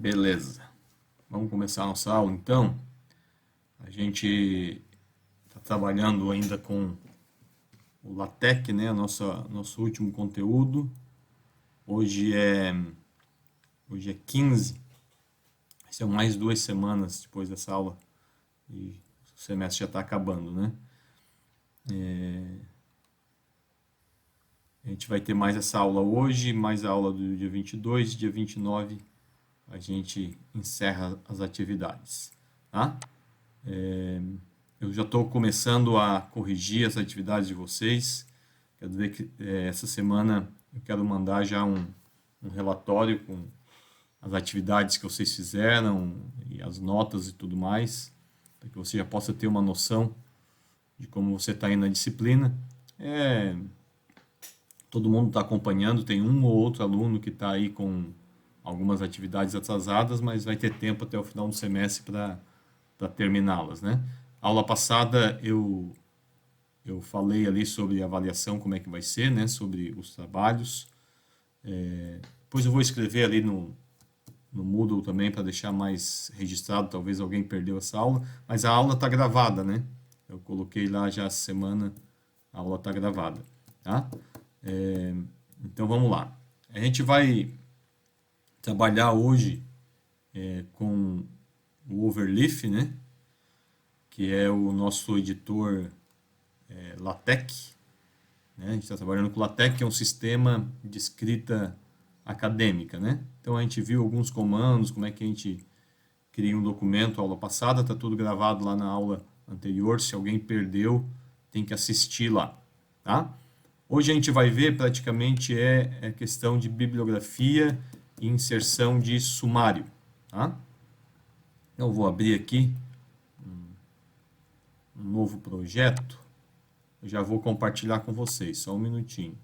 Beleza, vamos começar a nossa aula então. A gente está trabalhando ainda com o LaTeX, né? Nosso último conteúdo. Hoje é 15, são mais 2 semanas depois dessa aula e o semestre já está acabando, né? A gente vai ter mais essa aula hoje, mais a aula do dia 22, dia 29 a gente encerra as atividades, tá? Eu já estou começando a corrigir as atividades de vocês. Quer dizer que essa semana eu quero mandar já um relatório com as atividades que vocês fizeram e as notas e tudo mais, para que você já possa ter uma noção de como você está indo na disciplina. Todo mundo está acompanhando, tem um ou outro aluno que está aí com algumas atividades atrasadas, mas vai ter tempo até o final do semestre para terminá-las, né? Aula passada eu falei ali sobre a avaliação, como é que vai ser, né? Sobre os trabalhos. Depois eu vou escrever ali no Moodle também para deixar mais registrado, talvez alguém perdeu essa aula, mas a aula está gravada, né? Eu coloquei lá já essa semana, a aula está gravada, tá? Então vamos lá. A gente vai trabalhar hoje com o Overleaf, né? Que é o nosso editor LaTeX, né? A gente está trabalhando com o LaTeX, que é um sistema de escrita acadêmica, né? Então a gente viu alguns comandos, como é que a gente cria um documento, aula passada, está tudo gravado lá na aula anterior. Se alguém perdeu, tem que assistir lá, tá? Hoje a gente vai ver praticamente é questão de bibliografia e inserção de sumário, tá? Eu vou abrir aqui um novo projeto. Eu já vou compartilhar com vocês, só um minutinho.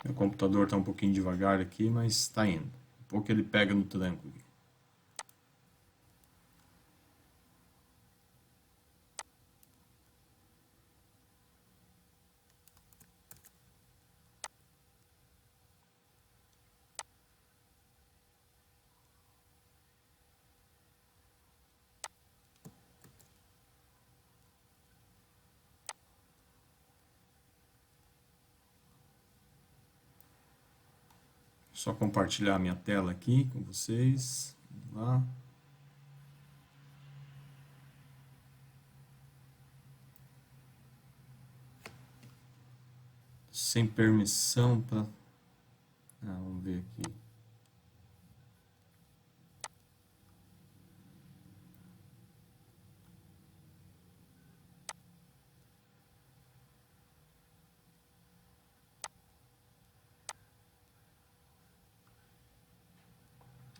Meu computador está um pouquinho devagar aqui, mas está indo. Um pouco ele pega no tranco. Só compartilhar a minha tela aqui com vocês. Vamos lá. Sem permissão para... vamos ver aqui.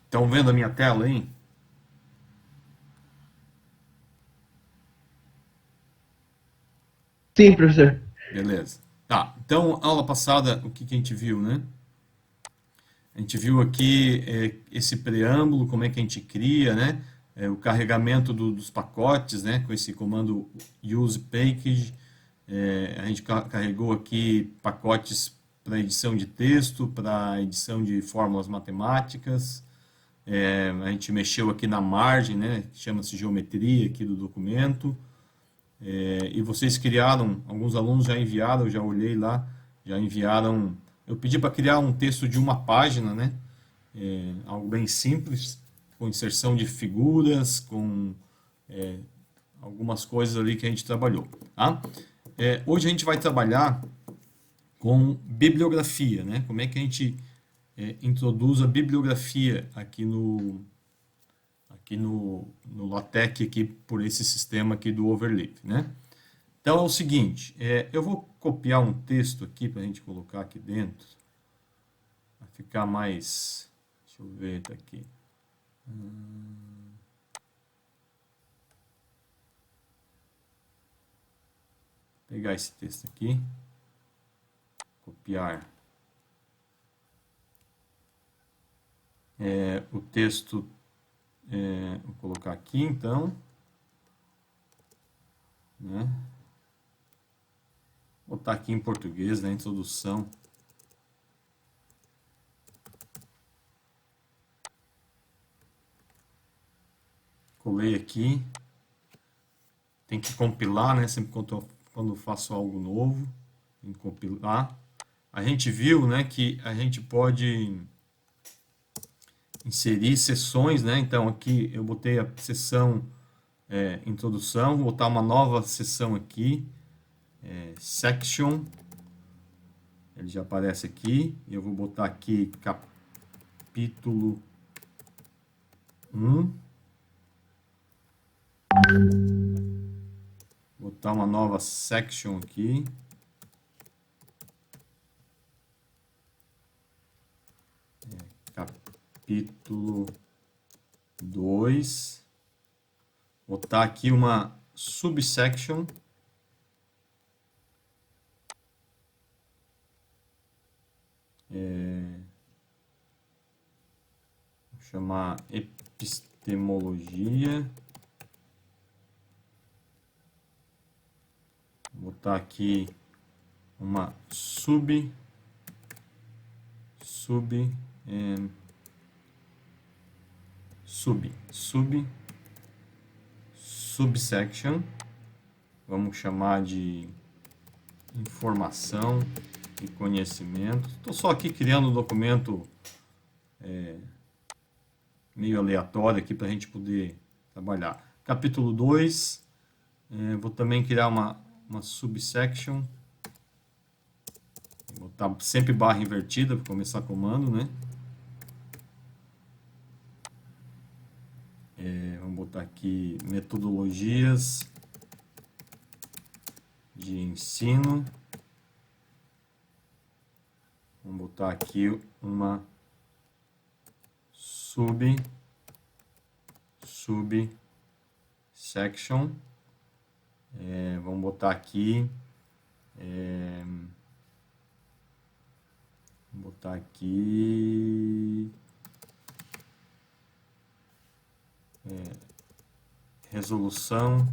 Estão vendo a minha tela aí? Sim, professor. Beleza. Tá, então, aula passada, o que a gente viu, né? A gente viu aqui esse preâmbulo, como é que a gente cria, né? O carregamento dos pacotes, né? Com esse comando use package. A gente carregou aqui pacotes para edição de texto, para edição de fórmulas matemáticas. A gente mexeu aqui na margem, né? Chama-se geometria aqui do documento. E vocês criaram, alguns alunos já enviaram, eu já olhei lá, já enviaram Eu pedi para criar um texto de uma página, né? Algo bem simples, com inserção de figuras, com algumas coisas ali que a gente trabalhou, tá? Hoje a gente vai trabalhar com bibliografia, né? Como é que a gente introduz a bibliografia aqui no LaTeX aqui por esse sistema aqui do Overleaf, né? Então é o seguinte, eu vou copiar um texto aqui para a gente colocar aqui dentro, para ficar mais, deixa eu ver, tá aqui. Pegar esse texto aqui, copiar o texto, vou colocar aqui então, né? Botar aqui em português, na introdução. Colei aqui. Tem que compilar, né? Sempre quando faço algo novo, tem que compilar. A gente viu, né, que a gente pode inserir seções, né? Então aqui eu botei a seção introdução, vou botar uma nova seção aqui, section. Ele já aparece aqui. E eu vou botar aqui capítulo 1. Botar uma nova section aqui. Capítulo 2. Botar aqui uma subsection. Vou chamar epistemologia. Vou botar aqui uma subsection. Vamos chamar de informação e conhecimento. Estou só aqui criando um documento meio aleatório aqui para a gente poder trabalhar. Capítulo 2, vou também criar uma subsection. Vou botar sempre barra invertida para começar comando, né? Vamos botar aqui metodologias de ensino. Vamos botar aqui uma subsection. Vamos botar aqui. Vou botar aqui. Resolução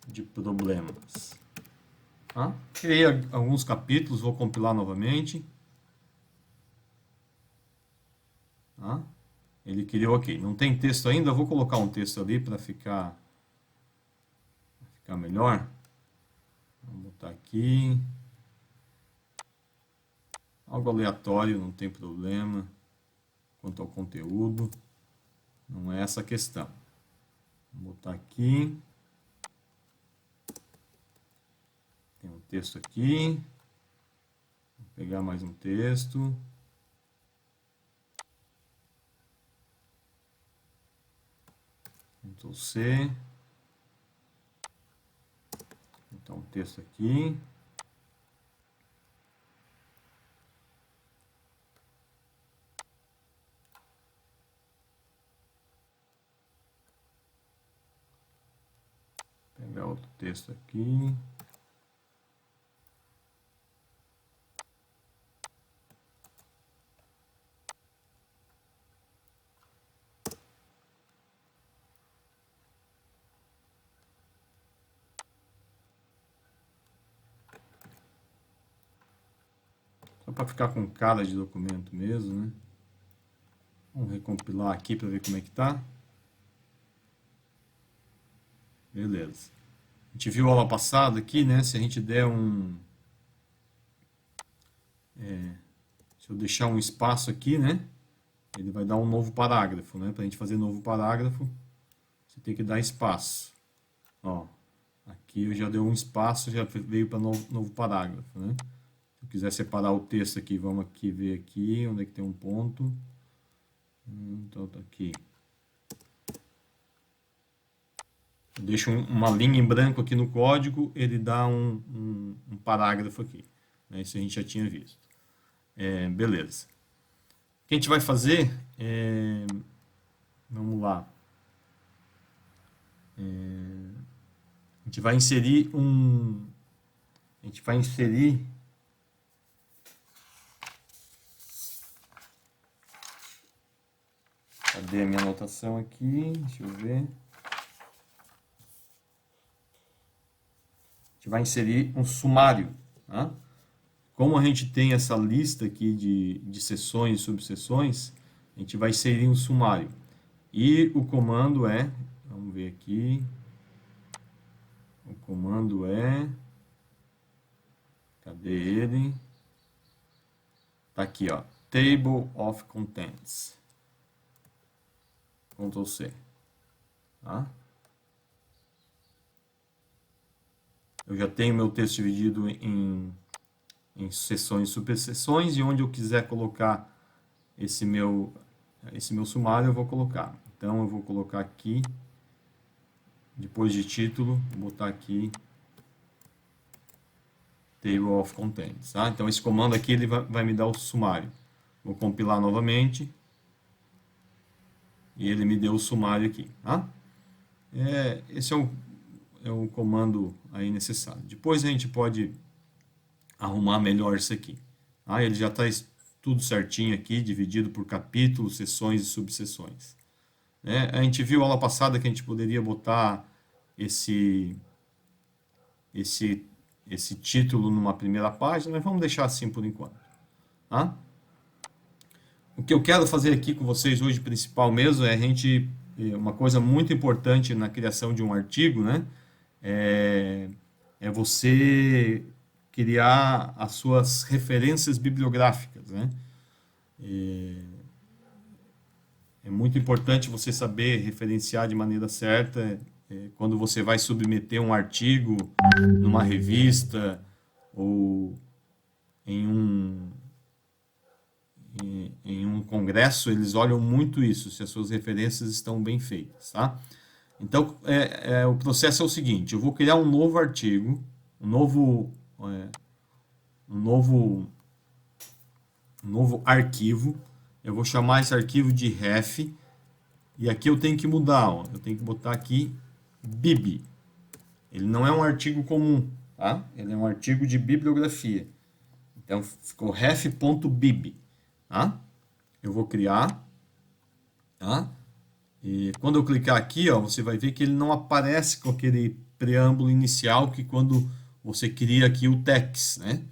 de problemas. Criei alguns capítulos, vou compilar novamente. Ele criou aqui. Não tem texto ainda, eu vou colocar um texto ali para ficar melhor. Vamos botar aqui. Algo aleatório, não tem problema. Quanto ao conteúdo, não é essa a questão. Vou botar aqui. Tem um texto aqui. Vou pegar mais um texto. Ctrl C. Vou botar um texto aqui. Pegar outro texto aqui. Só para ficar com cara de documento mesmo, né? Vamos recompilar aqui para ver como é que tá. Beleza. A gente viu aula passada aqui, né? Se a gente der Se eu deixar um espaço aqui, né? Ele vai dar um novo parágrafo, né? Para a gente fazer novo parágrafo, você tem que dar espaço. Ó, aqui eu já dei um espaço, já veio para novo parágrafo, né? Se eu quiser separar o texto aqui, vamos aqui ver aqui, onde é que tem um ponto. Então, tá aqui. Eu deixo uma linha em branco aqui no código, ele dá um parágrafo aqui. Né? Isso a gente já tinha visto. Beleza. O que a gente vai fazer? Vamos lá. A gente vai inserir A gente vai inserir. Cadê a minha anotação aqui? Deixa eu ver. A gente vai inserir um sumário. Tá? Como a gente tem essa lista aqui de seções e subseções, a gente vai inserir um sumário. E o comando vamos ver aqui. O comando cadê ele? Tá aqui, ó. Table of Contents. Ctrl C. Tá? Eu já tenho meu texto dividido em seções e subseções, e onde eu quiser colocar esse meu sumário, eu vou colocar. Então, eu vou colocar aqui, depois de título, vou botar aqui Table of Contents. Tá? Então, esse comando aqui ele vai me dar o sumário. Vou compilar novamente. E ele me deu o sumário aqui. Tá? Esse é o comando aí necessário. Depois a gente pode arrumar melhor isso aqui. Tá? Ele já está tudo certinho aqui, dividido por capítulos, seções e subseções. A gente viu aula passada que a gente poderia botar esse título numa primeira página, mas vamos deixar assim por enquanto. Tá? O que eu quero fazer aqui com vocês hoje, principal mesmo, uma coisa muito importante na criação de um artigo, né? É você criar as suas referências bibliográficas, né? É muito importante você saber referenciar de maneira certa quando você vai submeter um artigo numa revista ou em um congresso, eles olham muito isso, se as suas referências estão bem feitas, tá? Então, o processo é o seguinte, eu vou criar um novo artigo, um novo arquivo, eu vou chamar esse arquivo de ref, e aqui eu tenho que mudar, ó, eu tenho que botar aqui bib. Ele não é um artigo comum, tá? Ele é um artigo de bibliografia. Então, ficou ref.bib. Tá? Eu vou criar. Tá? E quando eu clicar aqui, ó, você vai ver que ele não aparece com aquele preâmbulo inicial que quando você cria aqui o text, né?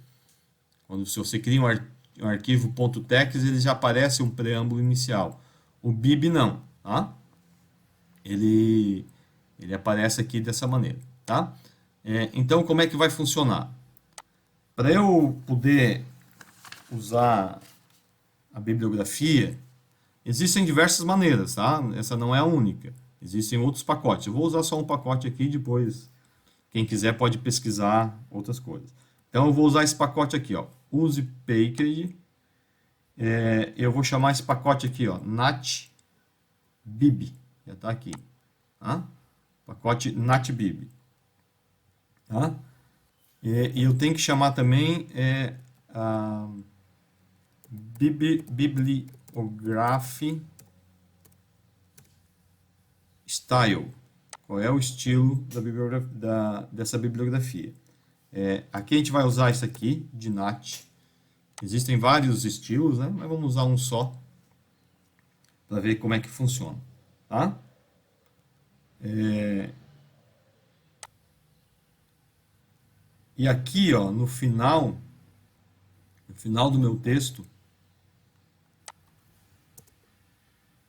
Se você cria um arquivo .text, ele já aparece um preâmbulo inicial. O bib não, tá? Ele aparece aqui dessa maneira, tá? Então, como é que vai funcionar? Para eu poder usar a bibliografia, existem diversas maneiras, tá? Essa não é a única. Existem outros pacotes. Eu vou usar só um pacote aqui, depois quem quiser pode pesquisar outras coisas. Então eu vou usar esse pacote aqui, ó, use package. Eu vou chamar esse pacote aqui, ó, natbib. Já está aqui, tá? Pacote natbib, tá? E eu tenho que chamar também a bibliography style. Qual é o estilo dessa bibliografia? Aqui a gente vai usar isso aqui, de nat. Existem vários estilos, né? Mas vamos usar um só para ver como é que funciona. Tá? E aqui, ó, no final do meu texto,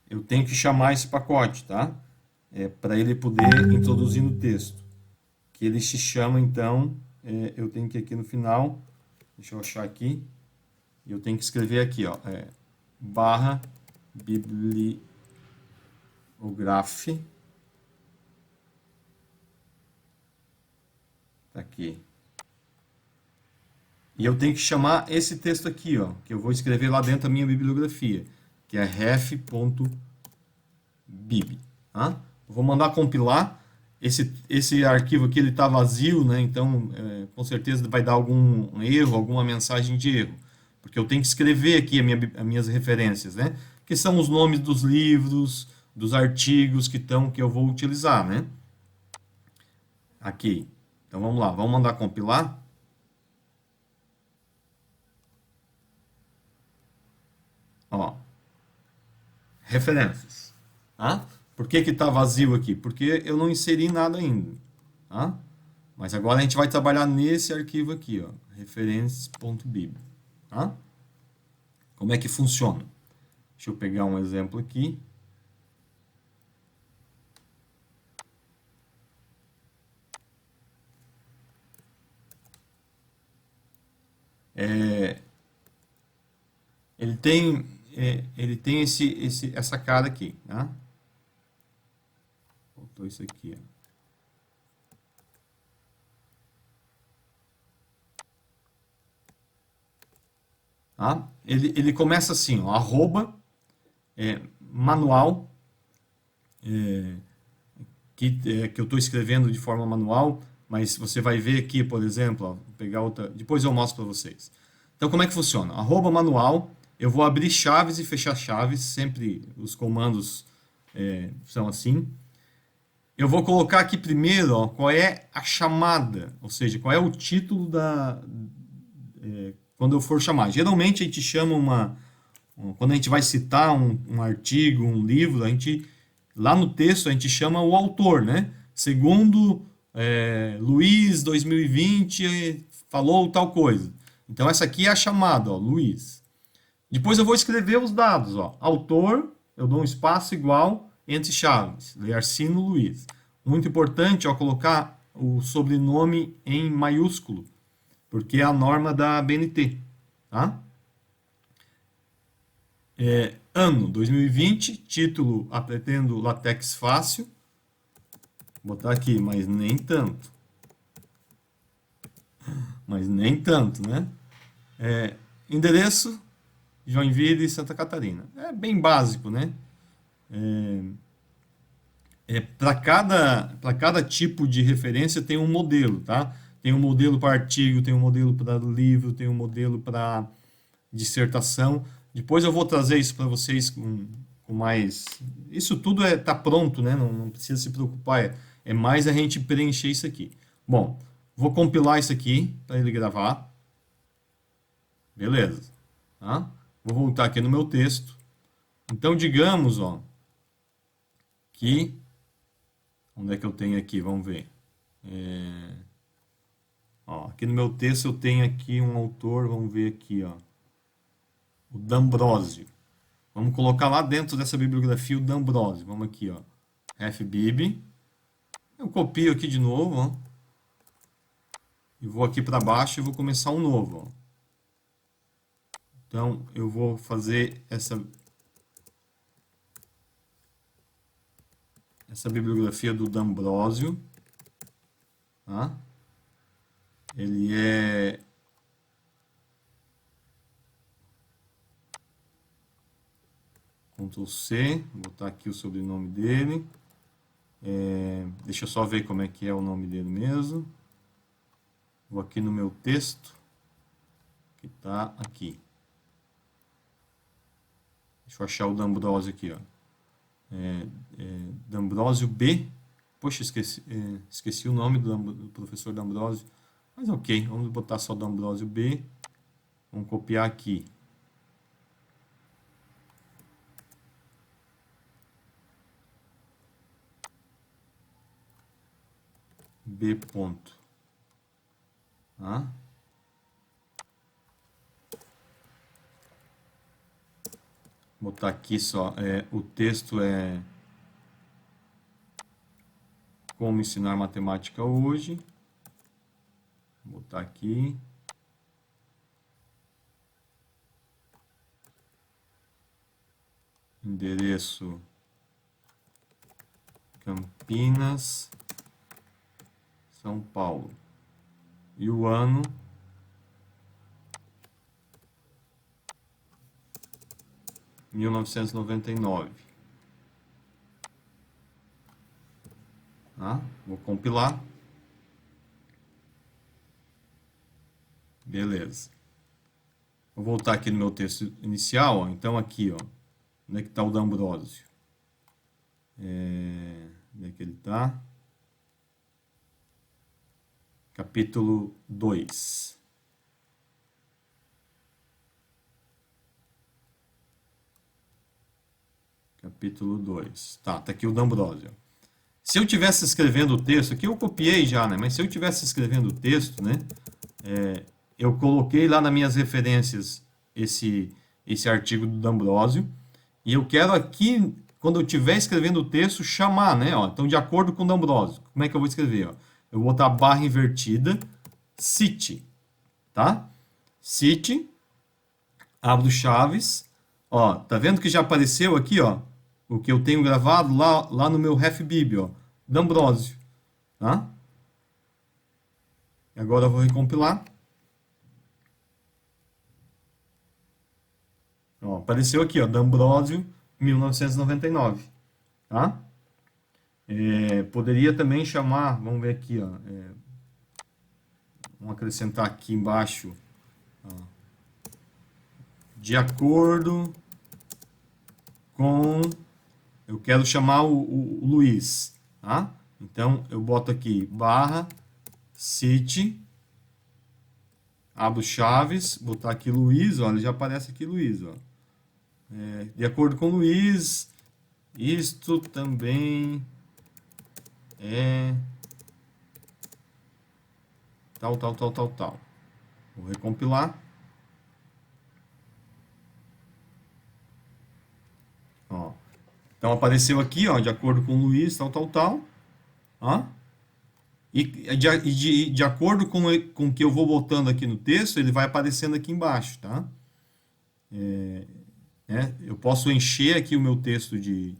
eu tenho que chamar esse pacote, tá? Para ele poder introduzir no texto. Que ele se chama, então, eu tenho que aqui no final, deixa eu achar aqui, E eu tenho que escrever aqui, ó, barra bibliograph. Tá aqui. E eu tenho que chamar esse texto aqui, ó, que eu vou escrever lá dentro da minha bibliografia, que é ref.bib. Tá? Eu vou mandar compilar. Esse arquivo aqui ele está vazio, né? Então com certeza vai dar algum erro, alguma mensagem de erro, porque eu tenho que escrever aqui as minhas referências, né? Que são os nomes dos livros, dos artigos que eu vou utilizar, né? Aqui. Então vamos lá, vamos mandar compilar. Ó, referências. Tá? Por que que está vazio aqui? Porque eu não inseri nada ainda. Tá? Mas agora a gente vai trabalhar nesse arquivo aqui, ó, referências.bib. Tá? Como é que funciona? Deixa eu pegar um exemplo aqui. Ele tem essa cara aqui, tá? Faltou isso aqui, ó. Tá? Ele começa assim, ó, arroba, manual, que eu estou escrevendo de forma manual, mas você vai ver aqui, por exemplo, ó, vou pegar outra, depois eu mostro para vocês. Então, como é que funciona? Arroba manual, eu vou abrir chaves e fechar chaves, sempre os comandos são assim. Eu vou colocar aqui primeiro, ó, qual é a chamada, ou seja, qual é o título quando eu for chamar. Geralmente a gente chama quando a gente vai citar um artigo, um livro, lá no texto a gente chama o autor, né? Segundo Luiz 2020 falou tal coisa. Então essa aqui é a chamada, ó, Luiz. Depois eu vou escrever os dados, ó. Autor, eu dou um espaço igual entre chaves, Learcino Luiz. Muito importante, ó, colocar o sobrenome em maiúsculo, porque é a norma da BNT, tá? Ano 2020, título Aprendendo LaTeX Fácil. Vou botar aqui, mas nem tanto. Mas nem tanto, né? Endereço, Joinville, Santa Catarina. É bem básico, né? Para cada tipo de referência tem um modelo, tá? Tem um modelo para artigo, tem um modelo para livro, tem um modelo para dissertação. Depois eu vou trazer isso para vocês com mais. Isso tudo tá pronto, né? Não precisa se preocupar. É mais a gente preencher isso aqui. Bom, vou compilar isso aqui para ele gravar. Beleza. Tá? Vou voltar aqui no meu texto. Então, digamos, ó, que. Onde é que eu tenho aqui? Vamos ver. Ó, aqui no meu texto eu tenho aqui um autor, vamos ver aqui, ó. O D'Ambrosio. Vamos colocar lá dentro dessa bibliografia o D'Ambrosio. Vamos aqui, ó. FBib. Eu copio aqui de novo, ó. E vou aqui para baixo e vou começar um novo, ó. Então, eu vou fazer essa bibliografia do D'Ambrosio, tá? Ele é Ctrl C, vou botar aqui o sobrenome dele. Deixa eu só ver como é que é o nome dele mesmo. Vou aqui no meu texto, que está aqui. Deixa eu achar o D'Ambrosio aqui, ó. D'Ambrosio B. Poxa, esqueci o nome do professor D'Ambrosio. Mas ok, vamos botar só D'Ambrosio B. Vamos copiar aqui. B ponto. Tá? Vou botar aqui só. O texto é Como ensinar matemática hoje. Vou botar aqui. endereço Campinas, São Paulo. E o ano 1999. Tá? Vou compilar. Beleza. Vou voltar aqui no meu texto inicial. Ó. Então aqui, ó, onde é que está o D'Ambrosio? Onde é que ele está? Capítulo 2. Capítulo 2. Tá aqui o D'Ambrosio. Se eu tivesse escrevendo o texto, aqui eu copiei já, né? Mas se eu tivesse escrevendo o texto, né? Eu coloquei lá nas minhas referências esse artigo do D'Ambrosio. E eu quero aqui, quando eu estiver escrevendo o texto, chamar, né? Ó, então, de acordo com o D'Ambrosio. Como é que eu vou escrever? Ó? Eu vou botar barra invertida, cite, tá? Cite, abro chaves. Ó, tá vendo que já apareceu aqui, ó? O que eu tenho gravado lá no meu RefBib, ó. D'Ambrosio, tá? Agora eu vou recompilar. Ó, apareceu aqui, ó, D'Ambrosio, 1999, tá? Poderia também chamar, vamos ver aqui, ó, vamos acrescentar aqui embaixo, ó, de acordo com, eu quero chamar o Luiz, tá? Então, eu boto aqui, barra, cite, abro chaves, botar aqui Luiz, olha, já aparece aqui Luiz, ó. De acordo com Luiz, isto também é tal. Vou recompilar. Ó. Então apareceu aqui, ó, de acordo com Luiz, tal. Ó. E de acordo com o que eu vou botando aqui no texto, ele vai aparecendo aqui embaixo, tá? Eu posso encher aqui o meu texto de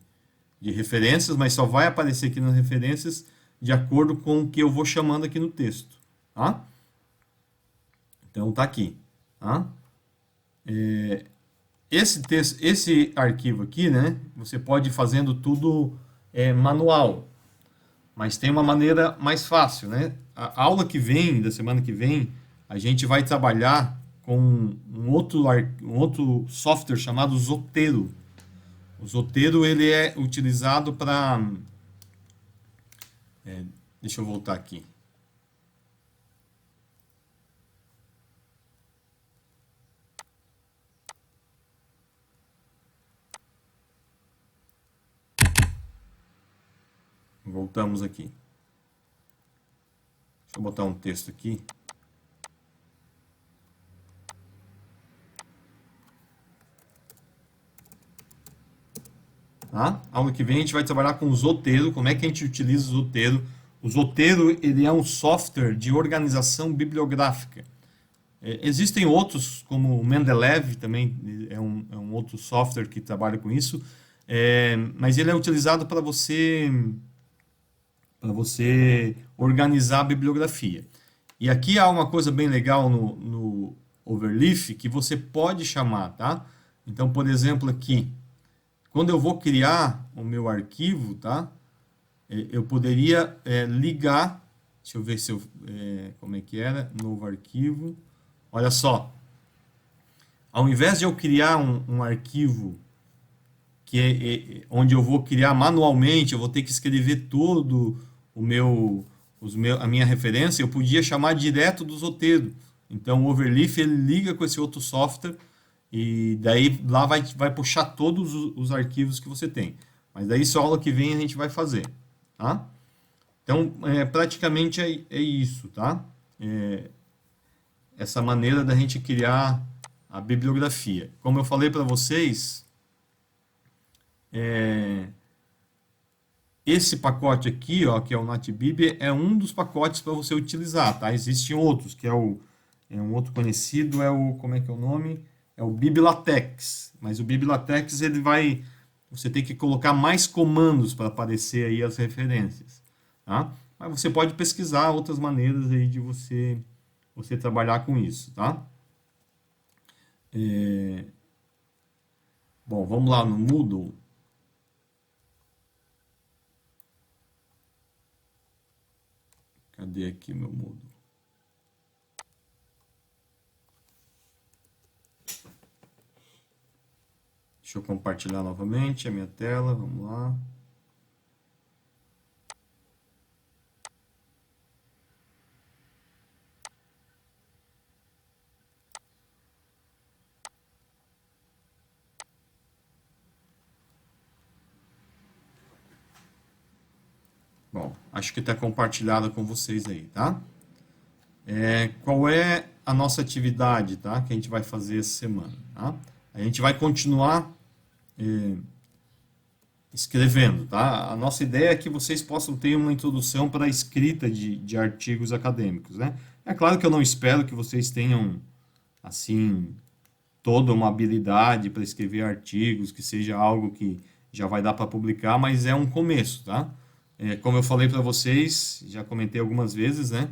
referências, mas só vai aparecer aqui nas referências de acordo com o que eu vou chamando aqui no texto, tá? Então tá aqui, tá? Esse texto, esse arquivo aqui, né? Você pode ir fazendo tudo manual, mas tem uma maneira mais fácil, né? A aula que vem, da semana que vem, a gente vai trabalhar com um outro software chamado Zotero. O Zotero, ele é utilizado para... deixa eu voltar aqui. Voltamos aqui. Deixa eu botar um texto aqui. Tá? Aula que vem a gente vai trabalhar com o Zotero. Como é que a gente utiliza o Zotero? O Zotero, ele é um software de organização bibliográfica. Existem outros, como o Mendeleev também é um outro software que trabalha com isso, mas ele é utilizado para você organizar a bibliografia. E aqui há uma coisa bem legal no Overleaf que você pode chamar, tá? Então, por exemplo, aqui, quando eu vou criar o meu arquivo, tá? Eu poderia ligar, deixa eu ver se como é que era, novo arquivo. Olha só, ao invés de eu criar um arquivo onde eu vou criar manualmente, eu vou ter que escrever todo a minha referência, eu podia chamar direto do Zotero. Então o Overleaf ele liga com esse outro software e daí lá vai puxar todos os arquivos que você tem. Mas daí só aula que vem a gente vai fazer, tá? Então praticamente é isso, tá? Essa maneira da gente criar a bibliografia. Como eu falei para vocês, esse pacote aqui, ó, que é o NatBib, é um dos pacotes para você utilizar, tá? Existem outros, que é um outro conhecido, como é que é o nome? É o BibLatex. Mas o BibLatex, ele vai você tem que colocar mais comandos para aparecer aí as referências, tá? Mas você pode pesquisar outras maneiras aí de você trabalhar com isso, tá? Bom, vamos lá no Moodle. Cadê aqui meu Moodle? Deixa eu compartilhar novamente a minha tela, vamos lá. Bom, acho que está compartilhado com vocês aí, tá? Qual é a nossa atividade, tá? Que a gente vai fazer essa semana, tá? A gente vai continuar escrevendo, tá? A nossa ideia é que vocês possam ter uma introdução para a escrita de artigos acadêmicos, né? É claro que eu não espero que vocês tenham, assim, toda uma habilidade para escrever artigos, que seja algo que já vai dar para publicar, mas é um começo, tá? Como eu falei para vocês, já comentei algumas vezes, né?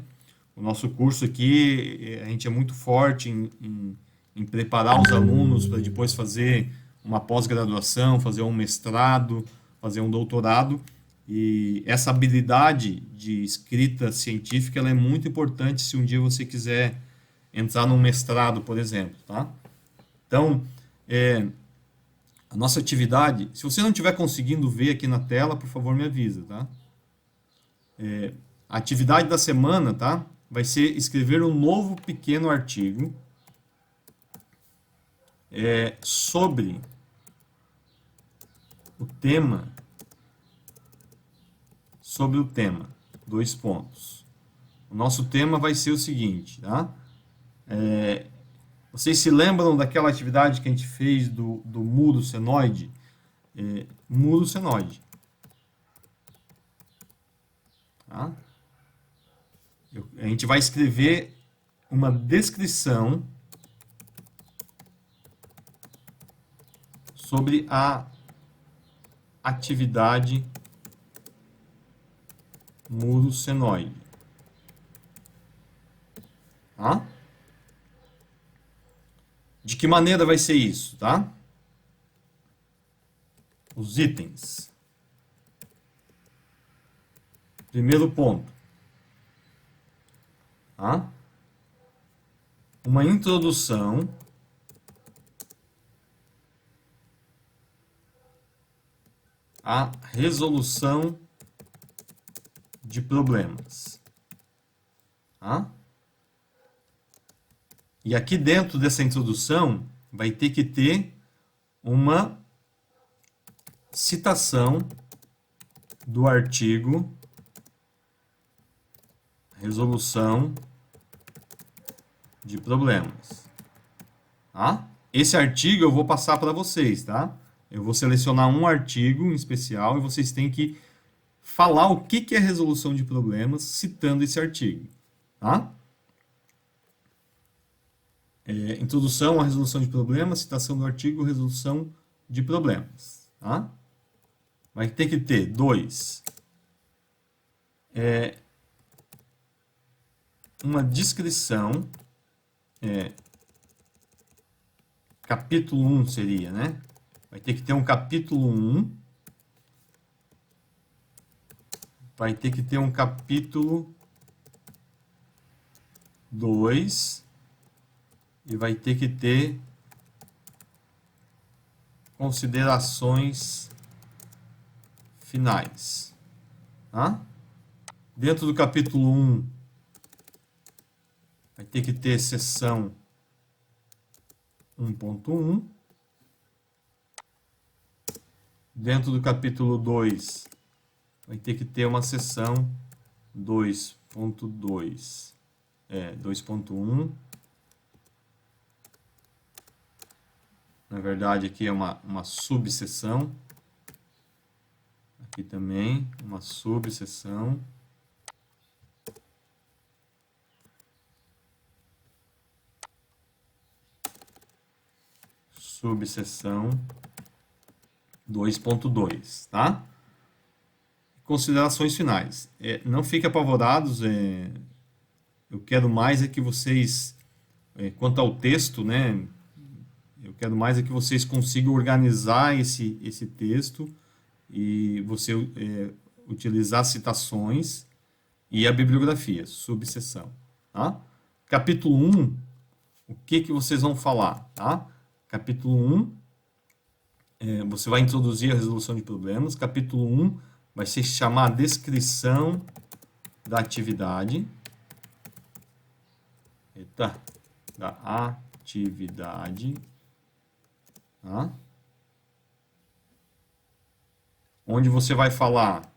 O nosso curso aqui, a gente é muito forte em preparar os alunos para depois fazer uma pós-graduação, fazer um mestrado, fazer um doutorado. E essa habilidade de escrita científica ela é muito importante se um dia você quiser entrar num mestrado, por exemplo, tá? Então, a nossa atividade, se você não estiver conseguindo ver aqui na tela, por favor, me avisa, tá? A atividade da semana, tá? Vai ser escrever um novo pequeno artigo sobre o tema, dois pontos. O nosso tema vai ser o seguinte, tá? Vocês se lembram daquela atividade que a gente fez do muro senoide? Muro senoide. Tá? A gente vai escrever uma descrição sobre a atividade muro senoide. Tá? De que maneira vai ser isso, tá? Os itens. Primeiro ponto. Tá? Uma introdução à resolução de problemas. Tá? E aqui dentro dessa introdução vai ter que ter uma citação do artigo Resolução de Problemas. Tá? Esse artigo eu vou passar para vocês, tá? Eu vou selecionar um artigo em especial e vocês têm que falar o que é resolução de problemas citando esse artigo, tá? Introdução à resolução de problemas, citação do artigo, resolução de problemas, tá? Vai ter que ter dois. Uma descrição, capítulo 1 seria, né? Vai ter que ter um capítulo 1, vai ter que ter um capítulo 2 e vai ter que ter considerações finais. Tá? Dentro do capítulo 1, vai ter que ter seção 1.1. Dentro do capítulo 2, vai ter que ter uma seção 2.2. 2.1. Na verdade, aqui é uma subseção. Aqui também, uma subseção. Subseção 2.2, tá? Considerações finais. Não fiquem apavorados, eu quero mais é que vocês, quanto ao texto, né? Eu quero mais é que vocês consigam organizar esse texto e você utilizar citações e a bibliografia, subseção, tá? Capítulo 1, o que que vocês vão falar, tá? Capítulo 1, você vai introduzir a resolução de problemas. Capítulo 1 vai se chamar descrição da atividade. Eita, da atividade, tá? Onde você vai falar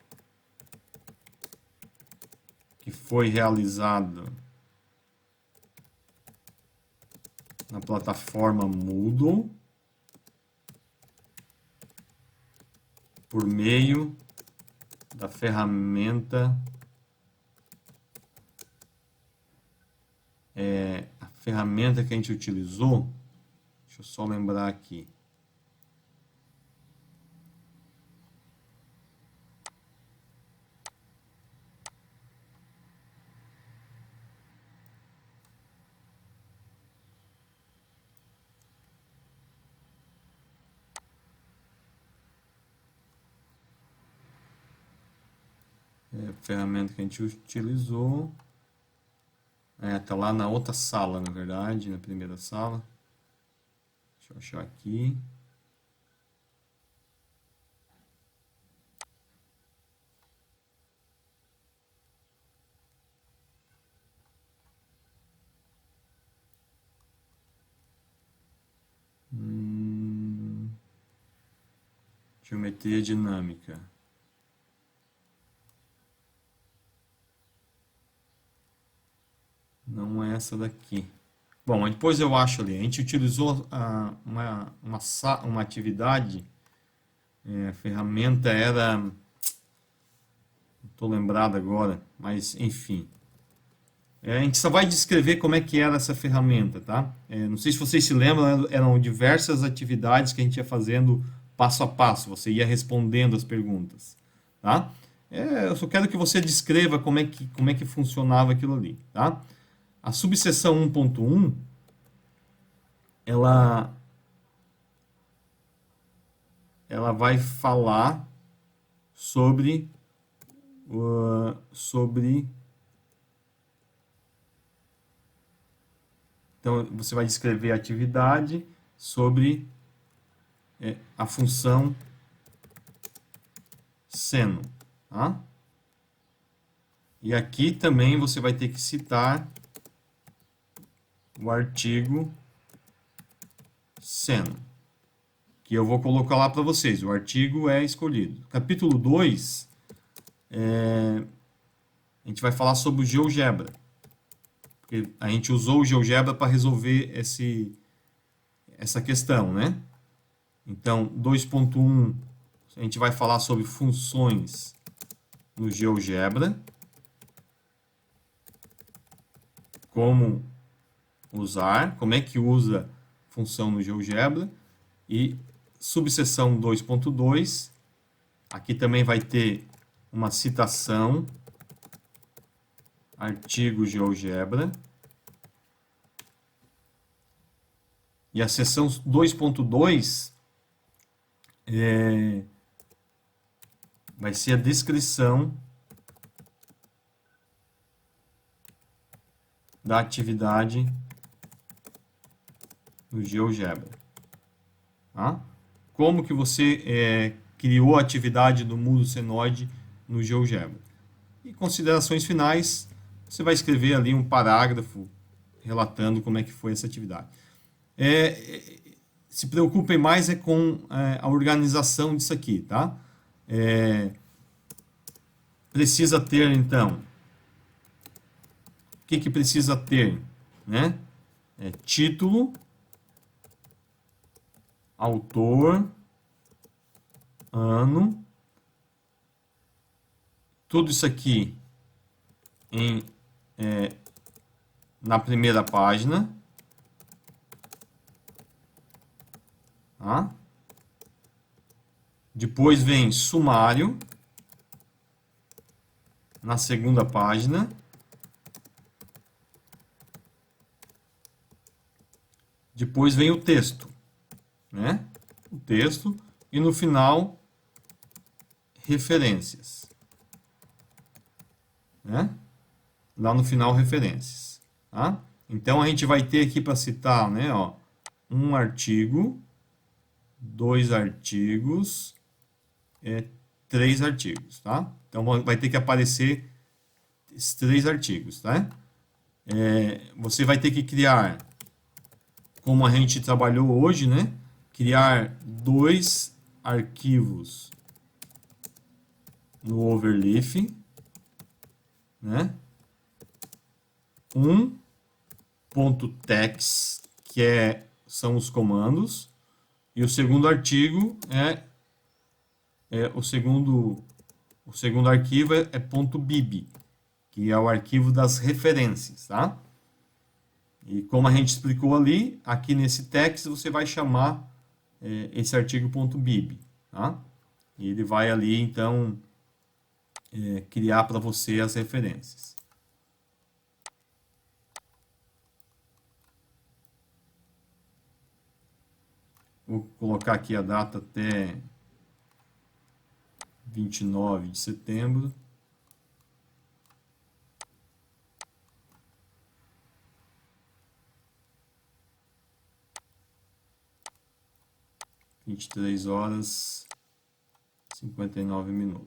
que foi realizado na plataforma Moodle por meio da ferramenta a ferramenta que a gente utilizou, deixa eu só lembrar aqui. A ferramenta que a gente utilizou. Tá lá na outra sala, na verdade, na primeira sala. Deixa eu achar aqui. Geometria dinâmica. Não é essa daqui. Bom, depois eu acho ali. A gente utilizou uma atividade. A ferramenta era. Não estou lembrado agora, mas enfim. A gente só vai descrever como é que era essa ferramenta, tá? Não sei se vocês se lembram, eram diversas atividades que a gente ia fazendo passo a passo. Você ia respondendo as perguntas, tá? Eu só quero que você descreva como é que funcionava aquilo ali, tá? A subseção 1.1, ela vai falar sobre então você vai descrever a atividade sobre a função seno, tá? E aqui também você vai ter que citar o artigo seno, que eu vou colocar lá para vocês. O artigo é escolhido. Capítulo 2, a gente vai falar sobre o GeoGebra. Porque a gente usou o GeoGebra para resolver essa questão, né? Então, 2.1, a gente vai falar sobre funções no GeoGebra. Como usar, como é que usa função no GeoGebra. E subseção 2.2, aqui também vai ter uma citação, artigo GeoGebra. E a seção 2.2 vai ser a descrição da atividade no GeoGebra. Tá? Como que você criou a atividade do Moodle Senoide no GeoGebra. E considerações finais, você vai escrever ali um parágrafo relatando como é que foi essa atividade. Se preocupem mais com a organização disso aqui, tá? Precisa ter, então, o que precisa ter, né? Título, autor, ano, tudo isso aqui na primeira página, tá? Depois vem sumário, na segunda página. Depois vem o texto, né? O texto. E no final, referências. Né? Lá no final, referências. Tá? Então, a gente vai ter aqui para citar, né, ó, um artigo, 2 artigos, 3 artigos, tá? Então, vai ter que aparecer esses 3 artigos, tá? Você vai ter que criar, como a gente trabalhou hoje, né? Criar 2 arquivos no Overleaf, né? Um .text, que são os comandos, e o segundo artigo o segundo arquivo é .bib, que é o arquivo das referências, tá? E como a gente explicou ali, aqui nesse text você vai chamar esse artigo .bib, tá? E ele vai ali, então, criar para você as referências. Vou colocar aqui a data até 29 de setembro. Vinte e 23h59.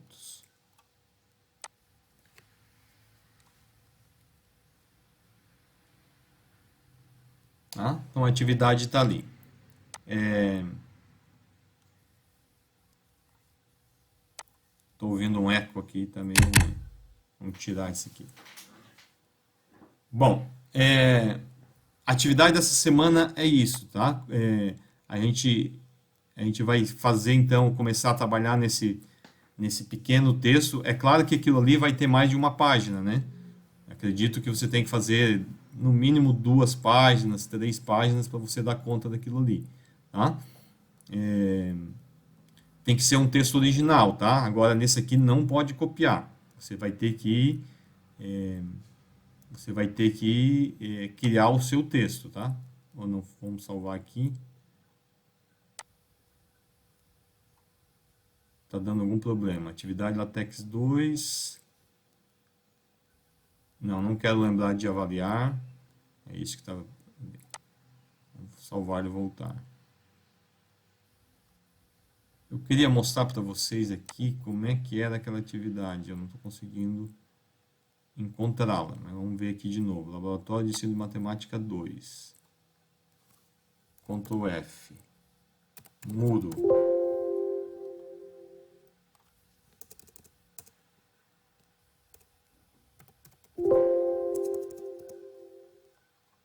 Tá? Então a atividade está ali. Estou ouvindo um eco aqui, tá meio ruim. Vamos tirar isso aqui. Bom, a atividade dessa semana é isso, tá? A gente vai fazer, então, começar a trabalhar nesse pequeno texto. É claro que aquilo ali vai ter mais de uma página, né? Acredito que você tem que fazer, no mínimo, 2 páginas, 3 páginas para você dar conta daquilo ali, tá? Tem que ser um texto original, tá? Agora, nesse aqui não pode copiar. Você vai ter que criar o seu texto, tá? Ou não, vamos salvar aqui. Tá dando algum problema. Atividade LaTeX 2. Não quero lembrar de avaliar. É isso que está. Vou salvar e voltar. Eu queria mostrar para vocês aqui como é que era aquela atividade. Eu não estou conseguindo encontrá-la. Mas vamos ver aqui de novo. Laboratório de Ensino de Matemática 2. Ctrl F. Muro.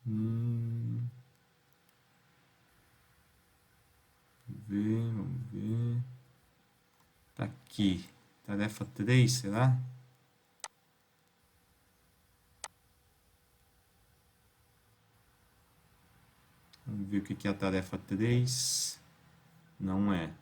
Vamos ver. Tá aqui. Tarefa 3, será? Vamos ver o que é a tarefa 3. Não é.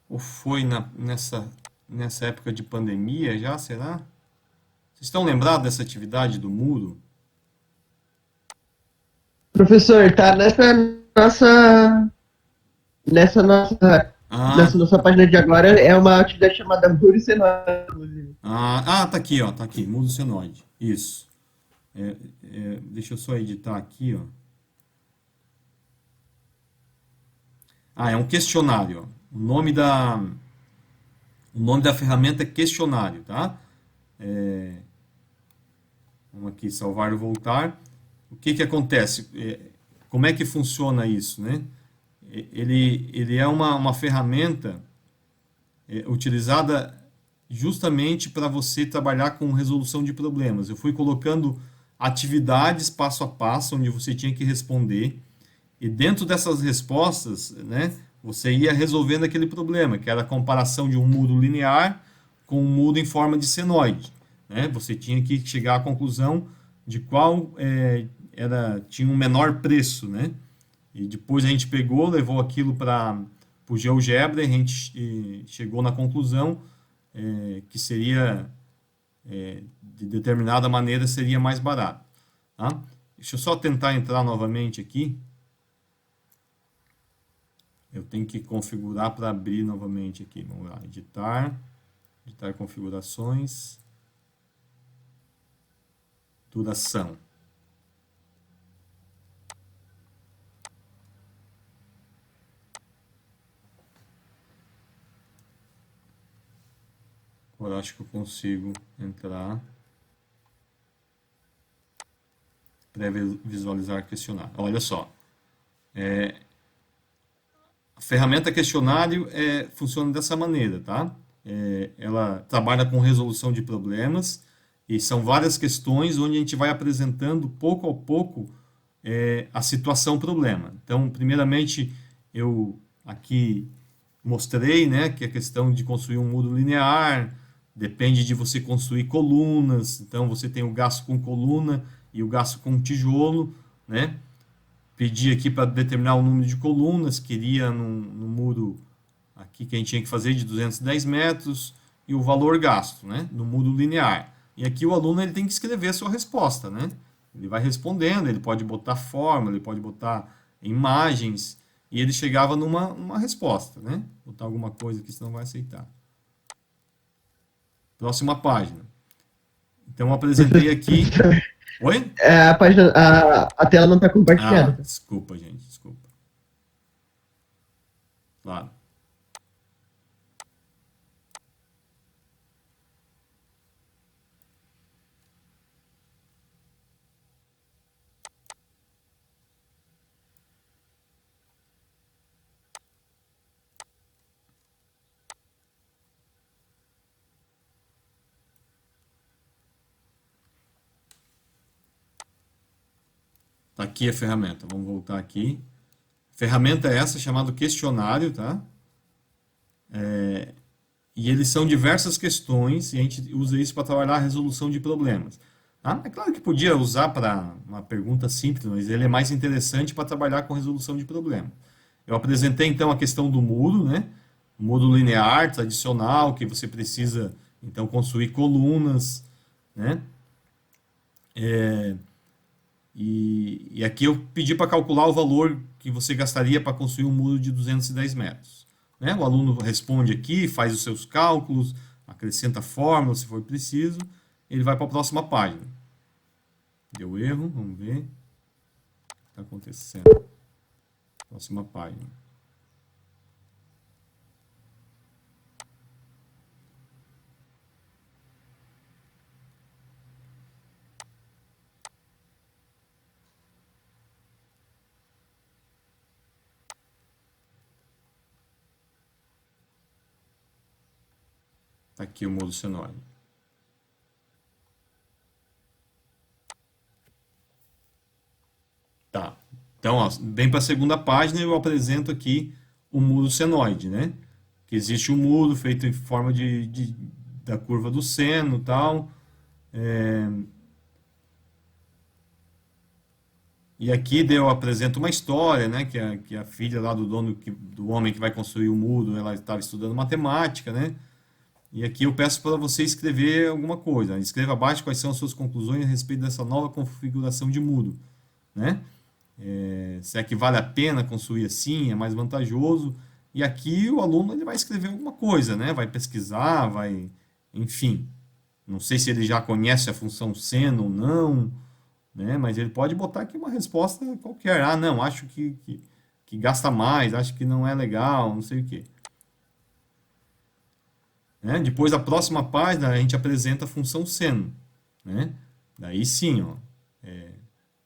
Ou foi nessa época de pandemia já, será? Vocês estão lembrados dessa atividade do muro? Professor, tá nossa, nessa nossa, Ah, nessa nossa página de agora é uma atividade chamada Muro e Cenário, inclusive. tá aqui, ó. Tá aqui, muro senoide. Isso. Deixa eu só editar aqui, ó. É um questionário, ó. O nome da ferramenta é questionário, tá? Vamos aqui, salvar e voltar. O que acontece? Como é que funciona isso, né? Ele é uma ferramenta utilizada justamente para você trabalhar com resolução de problemas. Eu fui colocando atividades passo a passo, onde você tinha que responder, e dentro dessas respostas, né, você ia resolvendo aquele problema, que era a comparação de um muro linear com um muro em forma de senoide, né? Você tinha que chegar à conclusão de qual tinha um menor preço, né? E depois a gente pegou, levou aquilo para o GeoGebra e a gente chegou na conclusão que seria, de determinada maneira, seria mais barato. Tá? Deixa eu só tentar entrar novamente aqui. Eu tenho que configurar para abrir novamente aqui. Vamos lá, editar configurações, duração. Agora acho que eu consigo entrar. Pré-visualizar questionário. Olha só. A ferramenta questionário funciona dessa maneira, tá? Ela trabalha com resolução de problemas e são várias questões onde a gente vai apresentando pouco a pouco a situação problema. Então, primeiramente, eu aqui mostrei, né, que a questão de construir um muro linear depende de você construir colunas. Então, você tem o gasto com coluna e o gasto com tijolo, né? Pedi aqui para determinar o número de colunas, queria no muro aqui que a gente tinha que fazer de 210 metros e o valor gasto, né, no muro linear. E aqui o aluno ele tem que escrever a sua resposta, né? Ele vai respondendo, ele pode botar fórmula, ele pode botar imagens e ele chegava numa resposta, né? Botar alguma coisa que senão vai aceitar. Próxima página. Então eu apresentei aqui. Oi? A página, a tela não está compartilhada. Desculpa, gente, desculpa. Claro. Tá aqui a ferramenta. Vamos voltar aqui. Ferramenta é essa chamada questionário, tá? E eles são diversas questões e a gente usa isso para trabalhar a resolução de problemas. Tá? É claro que podia usar para uma pergunta simples, mas ele é mais interessante para trabalhar com resolução de problemas. Eu apresentei então a questão do muro, né? O muro linear tradicional, que você precisa então construir colunas, né? E aqui eu pedi para calcular o valor que você gastaria para construir um muro de 210 metros. Né? O aluno responde aqui, faz os seus cálculos, acrescenta fórmula se for preciso, ele vai para a próxima página. Deu erro, vamos ver o que está acontecendo. Próxima página. Está aqui o muro senoide. Tá. Então, ó, bem para a segunda página, eu apresento aqui o muro senoide, né? Que existe um muro feito em forma da curva do seno e tal. E aqui eu apresento uma história, né? Que a filha lá do dono, do homem que vai construir o muro, ela estava estudando matemática, né? E aqui eu peço para você escrever alguma coisa. Escreva abaixo quais são as suas conclusões a respeito dessa nova configuração de muro, né? Se é que vale a pena construir assim, é mais vantajoso. E aqui o aluno ele vai escrever alguma coisa, né? Vai pesquisar, vai, enfim. Não sei se ele já conhece a função seno ou não, né? Mas ele pode botar aqui uma resposta qualquer. Ah, não, acho que gasta mais, acho que não é legal, não sei o quê. Né? Depois, a próxima página, a gente apresenta a função seno. Né? Daí sim, ó,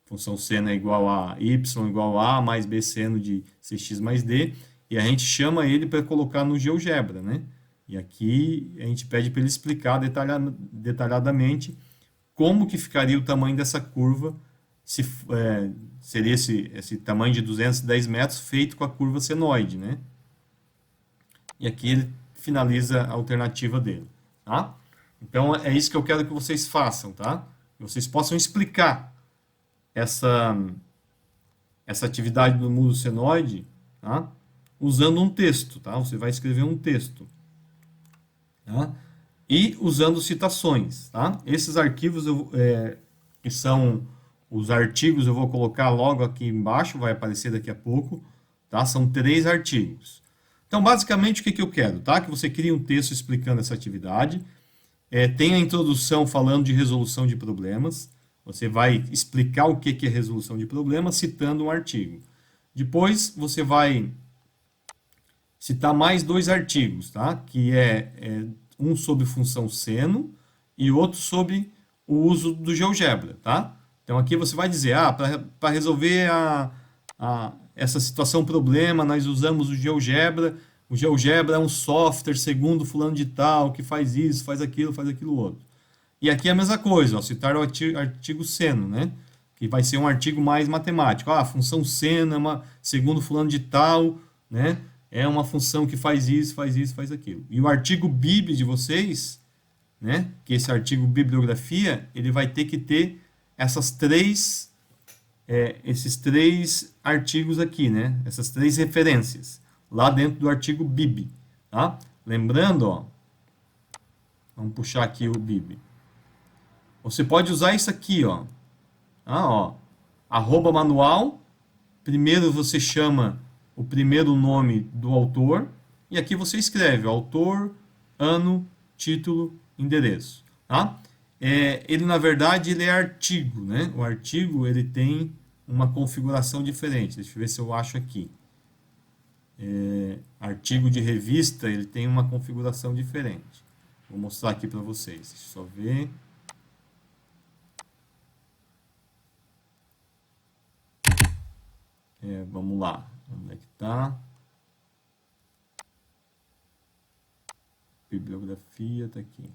função seno é igual a y igual a mais b seno de cx mais d, e a gente chama ele para colocar no GeoGebra. Né? E aqui a gente pede para ele explicar detalhadamente como que ficaria o tamanho dessa curva, se seria esse tamanho de 210 metros feito com a curva senoide. Né? e aqui ele finaliza a alternativa dele, tá? Então é isso que eu quero que vocês façam, tá? Que vocês possam explicar essa, essa atividade do mundo senoide, tá? Usando um texto, tá? Você vai escrever um texto, tá? E usando citações, tá? Esses arquivos que são os artigos, eu vou colocar logo aqui embaixo, vai aparecer daqui a pouco, tá? São 3 artigos. Então, basicamente, o que eu quero, tá? Que você crie um texto explicando essa atividade, tem a introdução falando de resolução de problemas, você vai explicar o que é resolução de problemas citando um artigo. Depois, você vai citar mais 2 artigos, tá? Que um sobre função seno e outro sobre o uso do GeoGebra, tá? Então aqui você vai dizer, para resolver essa situação problema, nós usamos o GeoGebra. O GeoGebra é um software segundo fulano de tal que faz isso, faz aquilo outro. E aqui é a mesma coisa, ó, citar o artigo seno, né? Que vai ser um artigo mais matemático. A função seno é segundo fulano de tal, né? É uma função que faz isso, faz aquilo. E o artigo bib de vocês, né? Que esse artigo bibliografia, ele vai ter que ter esses 3 artigos aqui, né? Essas 3 referências lá dentro do artigo bib, tá? Lembrando, ó, vamos puxar aqui o bib. Você pode usar isso aqui, ó. Arroba manual. Primeiro você chama o primeiro nome do autor e aqui você escreve autor, ano, título, endereço, tá? Ele na verdade ele é artigo, né? O artigo ele tem uma configuração diferente. Deixa eu ver se eu acho aqui. Artigo de revista ele tem uma configuração diferente. Vou mostrar aqui para vocês. Deixa eu só ver. Vamos lá. Onde é que está? Bibliografia está aqui.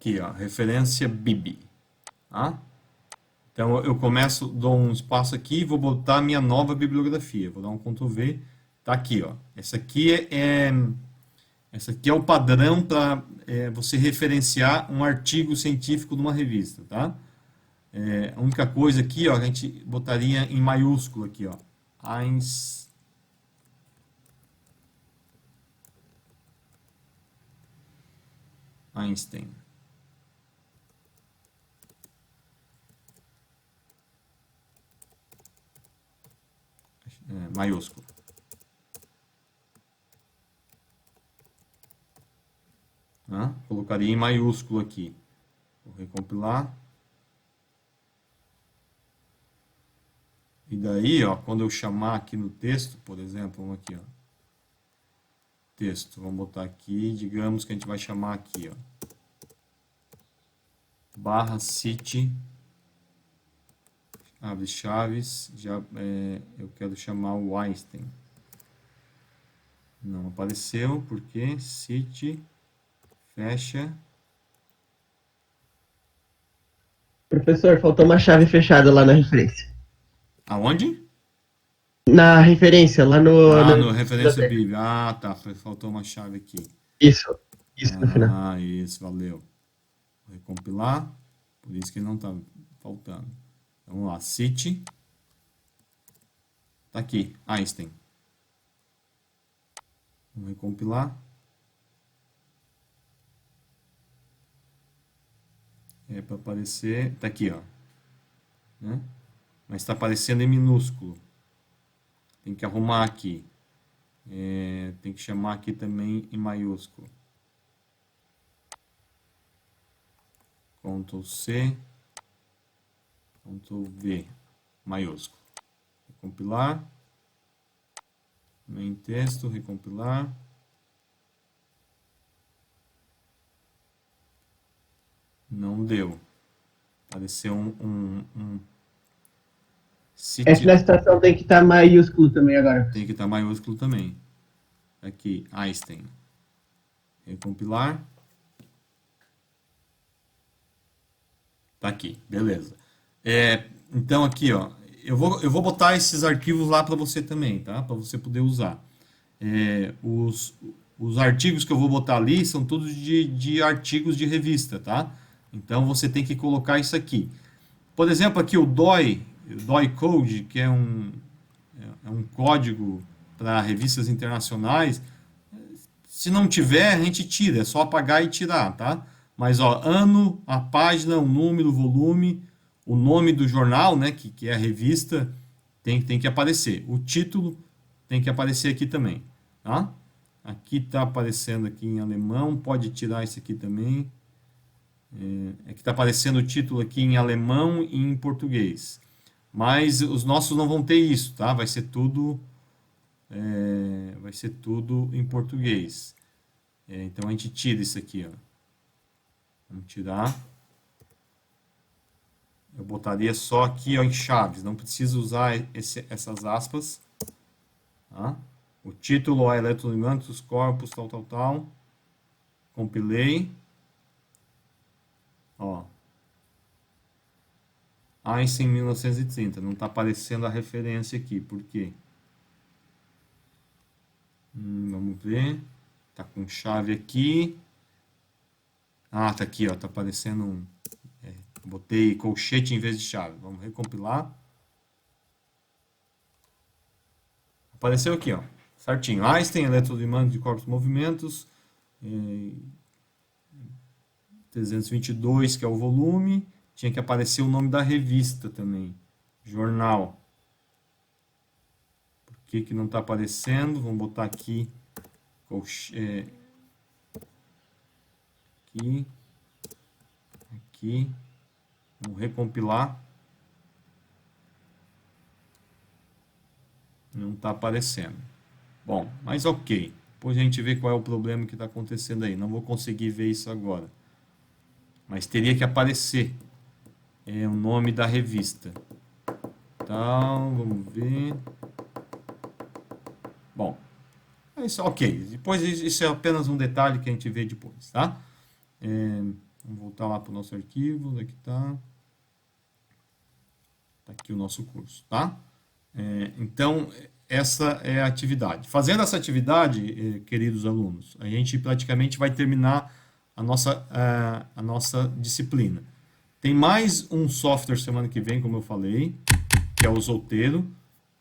Aqui, ó, referência BIB. Tá? Então eu começo, dou um espaço aqui e vou botar a minha nova bibliografia. Vou dar um Ctrl V. Tá aqui, ó. Essa aqui é o padrão para você referenciar um artigo científico de uma revista, tá? A única coisa aqui, ó, a gente botaria em maiúsculo aqui, ó. Einstein. Maiúsculo. Tá? Colocaria em maiúsculo aqui. Vou recompilar. E daí, ó, quando eu chamar aqui no texto, por exemplo, vamos aqui, ó. Texto, vamos botar aqui, digamos que a gente vai chamar aqui, ó. Barra cite, abre chaves, eu quero chamar o Einstein. Não apareceu, porque cite, fecha. Professor, faltou uma chave fechada lá na referência. Aonde? Na referência, lá no referência bib. Ah, tá, faltou uma chave aqui. Isso no final. Ah, isso, valeu. Vou recompilar, por isso que não está faltando. Então, vamos lá, cite. Tá aqui, Einstein. Vamos recompilar. Para aparecer, tá aqui, ó. Né? Mas está aparecendo em minúsculo. Tem que arrumar aqui. Tem que chamar aqui também em maiúsculo. Ctrl C, Ctrl V, maiúsculo. Recompilar. Main texto, recompilar. Não deu. Apareceu Essa da citação tem que estar maiúsculo também agora. Tem que estar maiúsculo também. Aqui, Einstein. Recompilar. Tá aqui, beleza. Então aqui, ó, eu vou botar esses arquivos lá para você também, tá? Para você poder usar. Os artigos que eu vou botar ali são todos de artigos de revista, tá? Então você tem que colocar isso aqui. Por exemplo, aqui o DOI Code, que é um código para revistas internacionais. Se não tiver, a gente tira, é só apagar e tirar, tá? Mas, ó, ano, a página, o número, o volume, o nome do jornal, né, que é a revista, tem que aparecer. O título tem que aparecer aqui também, tá? Aqui está aparecendo aqui em alemão, pode tirar isso aqui também. É que está aparecendo o título aqui em alemão e em português. Mas os nossos não vão ter isso, tá? Vai ser tudo em português. Então a gente tira isso aqui, ó. Vamos tirar. Eu botaria só aqui, ó, em chaves. Não precisa usar essas aspas. Tá? O título, ó, eletrodomésticos, corpos, tal. Compilei. Ó. Einstein 1930. Não está aparecendo a referência aqui. Por quê? Vamos ver. Tá com chave aqui. Ah, tá aqui, ó. Tá aparecendo um. Botei colchete em vez de chave. Vamos recompilar. Apareceu aqui, ó. Certinho. Einstein, eletrodomínio de corpos e movimentos. 322, que é o volume. Tinha que aparecer o nome da revista também. Jornal. Por que não está aparecendo? Vamos botar aqui. Aqui. Vamos recompilar. Não está aparecendo. Bom, mas ok. Depois a gente vê qual é o problema que está acontecendo aí. Não vou conseguir ver isso agora. Mas teria que aparecer o nome da revista. Então, vamos ver. Bom, isso ok. Depois isso é apenas um detalhe que a gente vê depois, tá? Vamos voltar lá para o nosso arquivo. Onde é que está? Está aqui o nosso curso, tá? Então, essa é a atividade. Fazendo essa atividade, queridos alunos, a gente praticamente vai terminar a nossa disciplina. Tem mais um software semana que vem, como eu falei, que é o Zotero.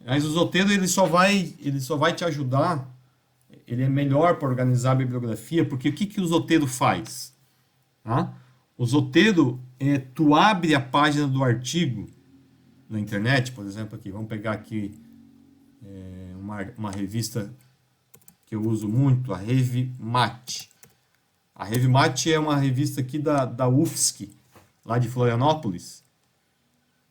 Mas o Zotero ele só vai te ajudar, ele é melhor para organizar a bibliografia, porque o que o Zotero faz? Tá? O Zotero, tu abre a página do artigo na internet, por exemplo, aqui, vamos pegar aqui uma revista que eu uso muito, a RevMat. A RevMat é uma revista aqui da UFSC, lá de Florianópolis,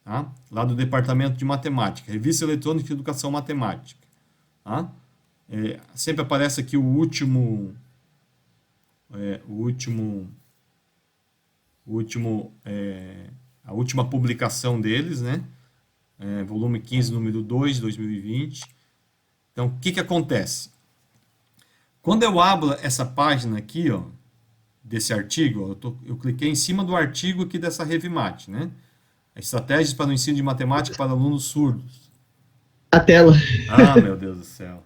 tá? Lá do Departamento de Matemática, Revista Eletrônica de Educação Matemática. Tá? Sempre aparece aqui a última publicação deles, né? Volume 15, número 2, 2020. Então, o que acontece? Quando eu abro essa página aqui, ó, desse artigo, ó, eu cliquei em cima do artigo aqui dessa RevMat, né? Estratégias para o ensino de matemática para alunos surdos. A tela. Ah, meu Deus do céu.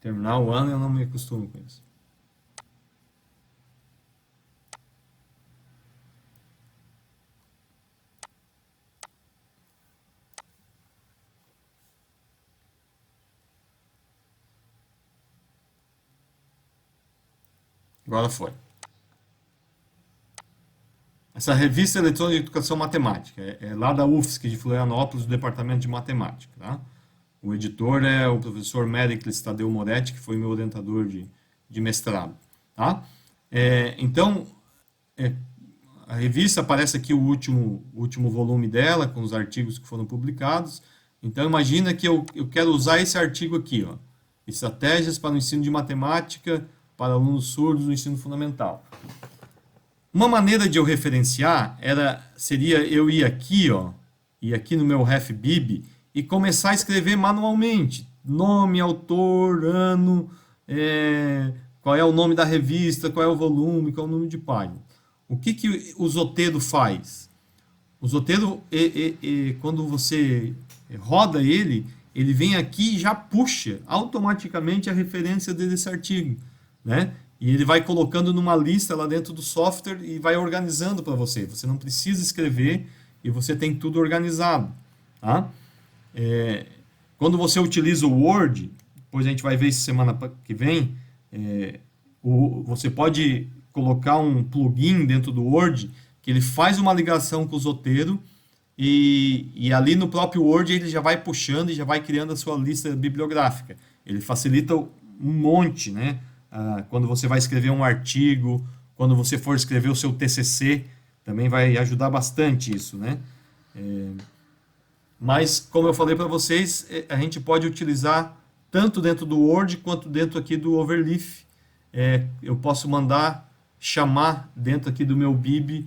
Terminar o ano eu não me acostumo com isso. Agora foi. Essa revista eletrônica de educação matemática é lá da UFSC de Florianópolis, do departamento de matemática, tá? O editor é o professor Méricles Tadeu Moretti, que foi meu orientador de mestrado, tá? Então, a revista aparece aqui o último volume dela, com os artigos que foram publicados. Então, imagina que eu quero usar esse artigo aqui, ó, Estratégias para o ensino de matemática para alunos surdos no ensino fundamental. Uma maneira de eu referenciar seria eu ir aqui, ó, no meu RefBib e começar a escrever manualmente. Nome, autor, ano, qual é o nome da revista, qual é o volume, qual é o número de página. O que o Zotero faz? O Zotero, quando você roda ele vem aqui e já puxa automaticamente a referência desse artigo, né? E ele vai colocando numa lista lá dentro do software e vai organizando para você. Você não precisa escrever e você tem tudo organizado, tá? Quando você utiliza o Word, depois a gente vai ver isso semana que vem, você pode colocar um plugin dentro do Word que ele faz uma ligação com o Zotero e ali no próprio Word ele já vai puxando e já vai criando a sua lista bibliográfica. Ele facilita um monte, né? Quando você vai escrever um artigo, quando você for escrever o seu TCC, também vai ajudar bastante isso, né? Mas, como eu falei para vocês, a gente pode utilizar tanto dentro do Word quanto dentro aqui do Overleaf. Eu posso chamar dentro aqui do meu Bib,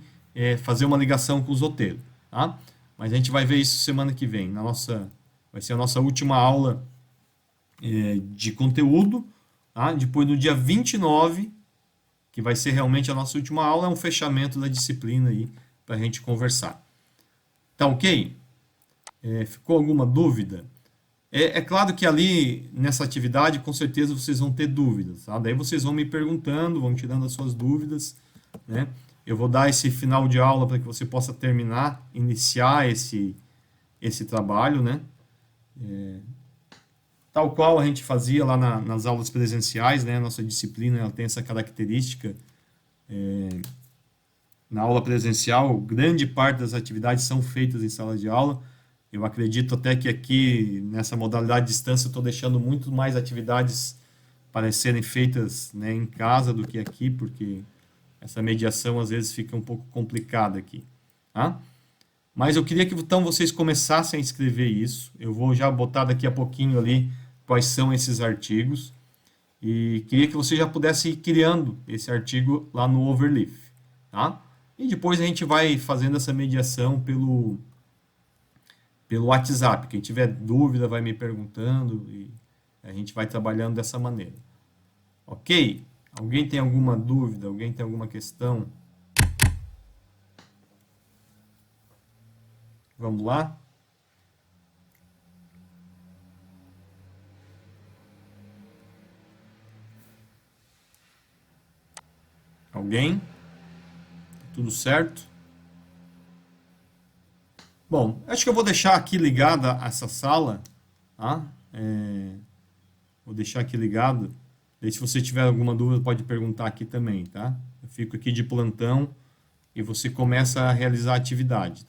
fazer uma ligação com o Zotero, tá? Mas a gente vai ver isso semana que vem. Vai ser a nossa última aula de conteúdo, tá? Depois, no dia 29, que vai ser realmente a nossa última aula, é um fechamento da disciplina aí para a gente conversar. Tá ok? Ficou alguma dúvida? É claro que ali, nessa atividade, com certeza vocês vão ter dúvidas, tá? Daí vocês vão me perguntando, vão tirando as suas dúvidas, né? Eu vou dar esse final de aula para que você possa iniciar esse trabalho, né? Tal qual a gente fazia lá nas aulas presenciais, né? Nossa disciplina ela tem essa característica. Na aula presencial, grande parte das atividades são feitas em sala de aula. Eu acredito até que aqui, nessa modalidade de distância, eu estou deixando muito mais atividades para serem feitas, né, em casa do que aqui, porque essa mediação às vezes fica um pouco complicada aqui, tá? Mas eu queria que então vocês começassem a escrever isso. Eu vou já botar daqui a pouquinho ali quais são esses artigos. E queria que você já pudesse ir criando esse artigo lá no Overleaf, tá? E depois a gente vai fazendo essa mediação pelo WhatsApp. Quem tiver dúvida vai me perguntando e a gente vai trabalhando dessa maneira. Ok? Alguém tem alguma dúvida? Alguém tem alguma questão? Vamos lá? Alguém? Tudo certo? Bom, acho que eu vou deixar aqui ligada essa sala, tá? Vou deixar aqui ligado. Daí, se você tiver alguma dúvida, pode perguntar aqui também, tá? Eu fico aqui de plantão e você começa a realizar a atividade, tá?